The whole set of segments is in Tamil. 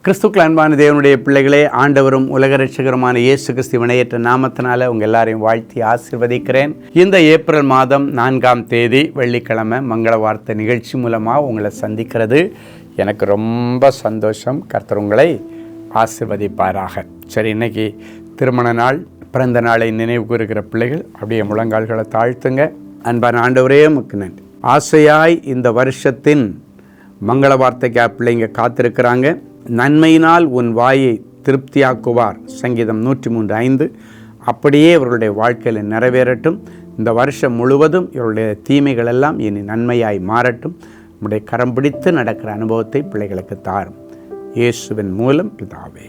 கிறிஸ்துக்கள் அன்பான தேவனுடைய பிள்ளைகளே, ஆண்டவரும் உலக ரட்சகருமான இயேசு கிறிஸ்து வினையேற்ற நாமத்தினால உங்கள் எல்லாரையும் வாழ்த்தி ஆசீர்வதிக்கிறேன். இந்த ஏப்ரல் மாதம் 4ஆம் தேதி வெள்ளிக்கிழமை மங்கள வார்த்தை நிகழ்ச்சி மூலமாக உங்களை சந்திக்கிறது எனக்கு ரொம்ப சந்தோஷம். கர்த்தர் உங்களை ஆசீர்வதிப்பாராக. சரி, இன்னைக்கு திருமண நாள், பிறந்த நாளை நினைவு கூறுகிற பிள்ளைகள் அப்படியே முழங்கால்களை தாழ்த்துங்க. அன்பான ஆண்டவரே, உமக்கு நன்றி. ஆசையாய் இந்த வருஷத்தின் மங்கள வார்த்தைக்கு பிள்ளைங்க காத்திருக்கிறாங்க. நன்மையினால் உன் வாயை திருப்தியாக்குவார், சங்கீதம் 103:5. அப்படியே இவர்களுடைய வாழ்க்கையில் நிறைவேறட்டும். இந்த வருஷம் முழுவதும் இவருடைய தீமைகள் எல்லாம் இனி நன்மையாய் மாறட்டும். நம்முடைய கரம் பிடித்து நடக்கிற அனுபவத்தை பிள்ளைகளுக்கு தாரும், இயேசுவின் மூலம் பிதாவே,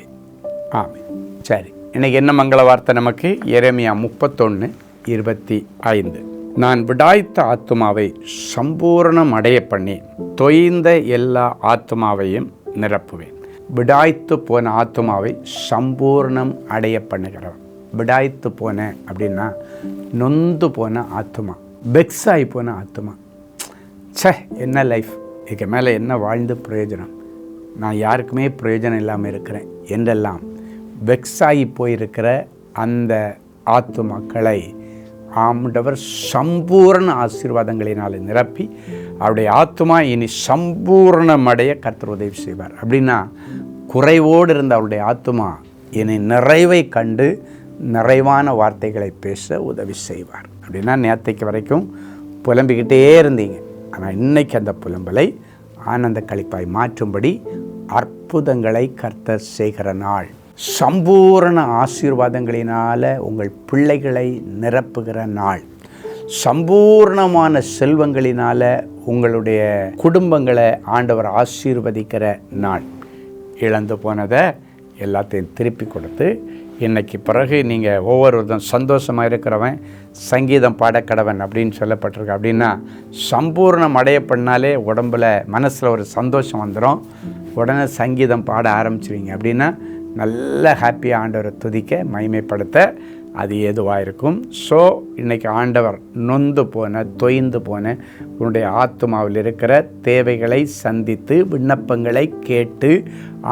ஆமென். சரி, இன்னைக்கு என்ன மங்கள வார்த்தை நமக்கு? எரேமியா 31:25. நான் விடாய்த்த ஆத்துமாவை சம்பூரணம் அடைய பண்ணி தொய்ந்த எல்லா ஆத்துமாவையும் நிரப்புவேன். விடாய்த்து போன ஆத்துமாவை சம்பூர்ணம் அடைய பண்ணுகிறவன். விடாய்த்து போன அப்படின்னா நொந்து போன ஆத்துமா, பெக்ஸாகி போன ஆத்துமா. என்ன லைஃப், இதுக்கு மேலே என்ன வாழ்ந்து பிரயோஜனம், நான் யாருக்குமே பிரயோஜனம் இல்லாமல் இருக்கிறேன் என்றெல்லாம் வெக்ஸாகி போயிருக்கிற அந்த ஆத்துமாக்களை ஆண்டவர் சம்பூர்ண ஆசீர்வாதங்களினால் நிரப்பி அவருடைய ஆத்துமா இனி சம்பூர்ணமடைய கர்த்தர் உதவி செய்வார். அப்படின்னா குறைவோடு இருந்த அவருடைய ஆத்துமா இனி நிறைவை கண்டு நிறைவான வார்த்தைகளை பேச உதவி செய்வார். அப்படின்னா நேற்றைக்கு வரைக்கும் புலம்பிக்கிட்டே இருந்தீங்க, ஆனால் இன்னைக்கு அந்த புலம்பலை ஆனந்த களிப்பாய் மாற்றும்படி அற்புதங்களை கர்த்தர் செய்கிற நாள். சம்பூரண ஆசீர்வாதங்களினால் உங்கள் பிள்ளைகளை நிரப்புகிற நாள். சம்பூர்ணமான செல்வங்களினால் உங்களுடைய குடும்பங்களை ஆண்டவர் ஆசீர்வதிக்கிற நாள். இழந்து போனதை எல்லாத்தையும் திருப்பி கொடுத்து இன்னைக்கு பிறகு நீங்கள் ஒவ்வொருவரும் சந்தோஷமாக இருக்கிறவன் சங்கீதம் பாடக்கடவன் அப்படின்னு சொல்லப்பட்டிருக்கு. அப்படின்னா சம்பூர்ணம் அடைய பண்ணாலே உடம்பில் மனசில் ஒரு சந்தோஷம் வந்துடும், உடனே சங்கீதம் பாட ஆரம்பிச்சிருவீங்க. அப்படின்னா நல்ல ஹாப்பியாக ஆண்டவரை துதிக்க மகிமைப்படுத்த அது ஏதுவாக இருக்கும். ஸோ இன்றைக்கி ஆண்டவர் நொந்து போன தொய்ந்து போன உன்னுடைய ஆத்துமாவில் இருக்கிற தேவைகளை சந்தித்து விண்ணப்பங்களை கேட்டு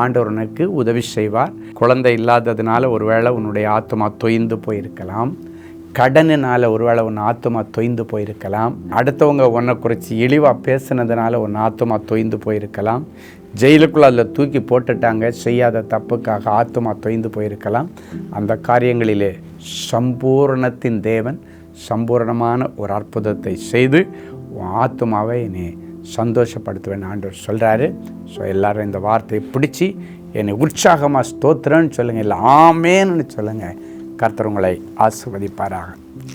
ஆண்டவர் உனக்கு உதவி செய்வார். குழந்தை இல்லாததுனால ஒருவேளை உன்னுடைய ஆத்துமா தொய்ந்து போயிருக்கலாம், கடனினால் ஒருவேளை உன் ஆத்துமா தொய்ந்து போயிருக்கலாம், அடுத்தவங்க உன்னை குறித்து இழிவாக பேசுனதுனால உன் ஆத்துமா தொய்ந்து போயிருக்கலாம், ஜெயிலுக்குள்ளே அதில் தூக்கி போட்டுட்டாங்க செய்யாத தப்புக்காக ஆத்துமா தொய்ந்து போயிருக்கலாம். அந்த காரியங்களிலே சம்பூர்ணத்தின் தேவன் சம்பூர்ணமான ஒரு அற்புதத்தை செய்து உன் ஆத்துமாவை என்னை சந்தோஷப்படுத்துவேன் ஆண்டவர் சொல்கிறாரு. ஸோ எல்லோரும் இந்த வார்த்தையை பிடிச்சி என்னை உற்சாகமாக ஸ்தோத்திரன்னு சொல்லுங்கள், இல்லை ஆமேன்னு சொல்லுங்கள். கர்த்தர் உங்களை ஆசீர்வதிப்பாராக.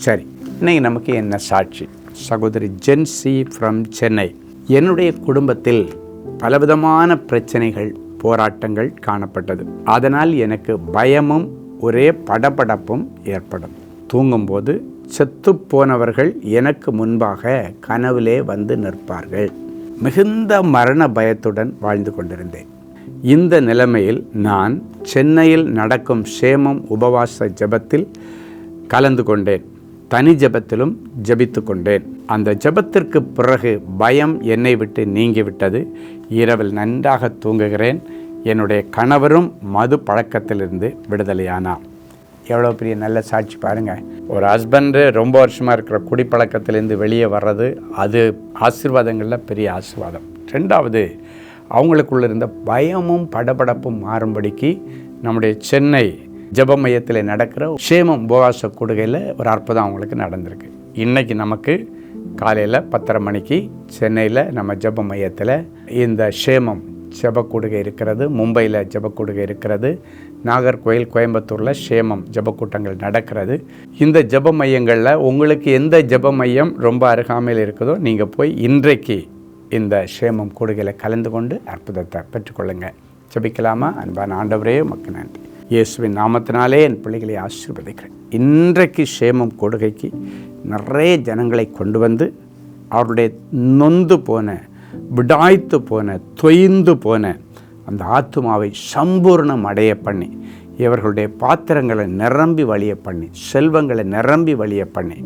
சரி, இன்னைக்கு நமக்கு என்ன சாட்சி? சகோதரி ஜென்சி ஃப்ரம் சென்னை. என்னுடைய குடும்பத்தில் பலவிதமான பிரச்சனைகள், போராட்டங்கள் காணப்பட்டது. அதனால் எனக்கு பயமும் ஒரே படபடப்பும் ஏற்படும். தூங்கும்போது செத்து போனவர்கள் எனக்கு முன்பாக கனவிலே வந்து நிற்பார்கள். மிகுந்த மரண பயத்துடன் வாழ்ந்து கொண்டிருந்தேன். இந்த நிலைமையில் நான் சென்னையில் நடக்கும் சேமம் உபவாச ஜெபத்தில் கலந்து கொண்டேன். தனி ஜெபத்திலும் ஜெபித்து கொண்டேன். அந்த ஜெபத்திற்கு பிறகு பயம் என்னை விட்டு நீங்கிவிட்டது. இரவில் நன்றாக தூங்குகிறேன். என்னுடைய கணவரும் மது பழக்கத்திலிருந்து விடுதலையானார். எவ்வளோ பெரிய நல்ல சாட்சி பாருங்கள். ஒரு ஹஸ்பண்டு ரொம்ப வருஷமாக இருக்கிற குடிப்பழக்கத்திலேருந்து வெளியே வர்றது, அது ஆசீர்வாதங்களில் பெரிய ஆசீர்வாதம். ரெண்டாவது, அவங்களுக்குள்ள இருந்த பயமும் படபடப்பும் மாறும்படிக்கு நம்முடைய சென்னை ஜெப மையத்தில் நடக்கிற சேமம் உபவாச கூடுகையில் ஒரு அற்புதம் அவங்களுக்கு நடந்திருக்கு. இன்றைக்கி நமக்கு காலையில் 10:30 மணிக்கு சென்னையில் நம்ம ஜெப மையத்தில் இந்த சேமம் ஜெபக்கூடுகை இருக்கிறது. மும்பையில் ஜெபக்கூடுகை இருக்கிறது. நாகர்கோயில், கோயம்புத்தூரில் சேமம் ஜெபக்கூட்டங்கள் நடக்கிறது. இந்த ஜெப மையங்களில் உங்களுக்கு எந்த ஜெப மையம் ரொம்ப அருகாமையில் இருக்குதோ நீங்கள் போய் இன்றைக்கு இந்த சேமம் கூடுகையில் கலந்து கொண்டு அற்புதத்தை பெற்றுக்கொள்ளுங்கள். ஜெபிக்கலாமா? அன்பான ஆண்டவரே, உமக்கு நன்றி. இயேசுவின் நாமத்தினாலே என் பிள்ளைகளை ஆசீர்வதிக்கிறேன். இன்றைக்கு சேமம் கொடுகைக்கு நிறைய ஜனங்களை கொண்டு வந்து அவருடைய நொந்து போன, விடாய்த்து போன, தொய்ந்து போன அந்த ஆத்துமாவை சம்பூர்ணம் அடைய பண்ணி இவர்களுடைய பாத்திரங்களை நிரம்பி வழிய பண்ணி, செல்வங்களை நிரம்பி வழிய பண்ணி,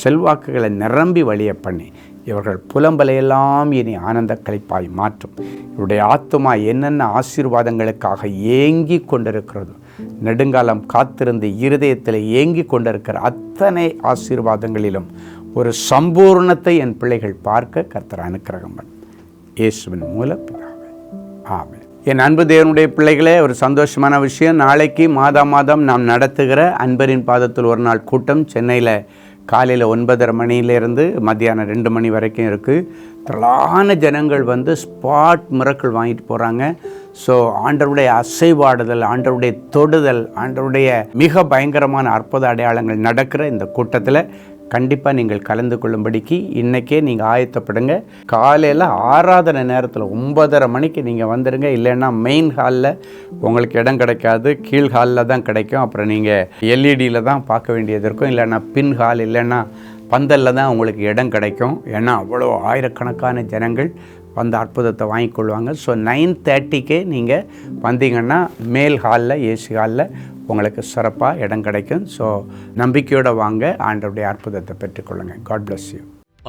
செல்வாக்குகளை நிரம்பி வழிய பண்ணி இவர்கள் புலம்பலையெல்லாம் இனி ஆனந்த களிப்பாய் மாற்றும். இவருடைய ஆத்துமா என்னென்ன ஆசீர்வாதங்களுக்காக ஏங்கி கொண்டிருக்கிறதோ, நெடுங்காலம் காத்திருந்து இருதயத்தில் ஏங்கி கொண்டிருக்கிற அத்தனை ஆசீர்வாதங்களிலும் ஒரு சம்பூர்ணத்தை என் பிள்ளைகள் பார்க்க கர்த்தர் அனுக்கிரகம் பண்ண இயேசுவின் மூலம் பிதாவே, ஆமென். என் அன்பு தேவனுடைய பிள்ளைகளே, ஒரு சந்தோஷமான விஷயம். நாளைக்கு மாதம் நாம் நடத்துகிற அன்பரின் பாதத்தில் ஒரு நாள் கூட்டம் சென்னையில் காலையில் 9:30 மணியிலேருந்து மத்தியானம் 2 மணி வரைக்கும் இருக்குது. திரளான ஜனங்கள் வந்து ஸ்பாட் மிரக்கிள் வாங்கிட்டு போகிறாங்க. ஸோ ஆண்டவருடைய அசைவாடுதல், ஆண்டவருடைய தொடுதல், ஆண்டவருடைய மிக பயங்கரமான அற்புத அடையாளங்கள் நடக்கிற இந்த கூட்டத்தில் கண்டிப்பாக நீங்கள் கலந்து கொள்ளும்படிக்கு இன்றைக்கே நீங்கள் ஆயத்தப்படுங்க. காலையில் ஆராதனை நேரத்தில் 9:30 மணிக்கு நீங்கள் வந்துடுங்க. இல்லைன்னா மெயின் ஹாலில் உங்களுக்கு இடம் கிடைக்காது, கீழ் ஹாலில் தான் கிடைக்கும். அப்புறம் நீங்கள் எல்இடியில் தான் பார்க்க வேண்டியது இருக்கும். இல்லைன்னா பின் ஹால், இல்லைன்னா பந்தலில் தான் உங்களுக்கு இடம் கிடைக்கும். ஏன்னா அவ்வளோ ஆயிரக்கணக்கான ஜனங்கள் வந்து அற்புதத்தை வாங்கிக்கொள்வாங்க. ஸோ 9:30க்கே நீங்கள் வந்தீங்கன்னா மேல் ஹாலில், ஏசி ஹாலில் உங்களுக்கு சிறப்பாக இடம் கிடைக்கும். ஸோ நம்பிக்கையோடு வாங்க, ஆண்டவருடைய அற்புதத்தை பெற்றுக்கொள்ளுங்க. God bless you.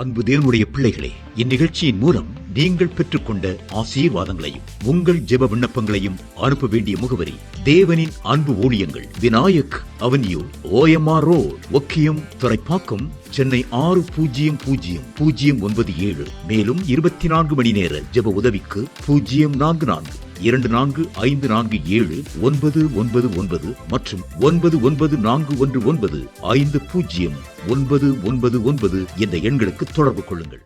அன்பு தேவனுடைய பிள்ளைகளே, இந்நிகழ்ச்சியின் மூலம் நீங்கள் பெற்றுக்கொண்ட ஆசீர்வாதங்களையும் உங்கள் ஜெப விண்ணப்பங்களையும் அனுப்ப வேண்டிய முகவரி: தேவனின் அன்பு ஊழியங்கள், Vinayak avenue, OMR road, Okkiyam, Thoraipakkam, Chennai 600097. மேலும் 24 மணி நேர ஜெப உதவிக்கு 044-24547-999 மற்றும் 9941950999 என்ற எண்களுக்கு தொடர்பு கொள்ளுங்கள்.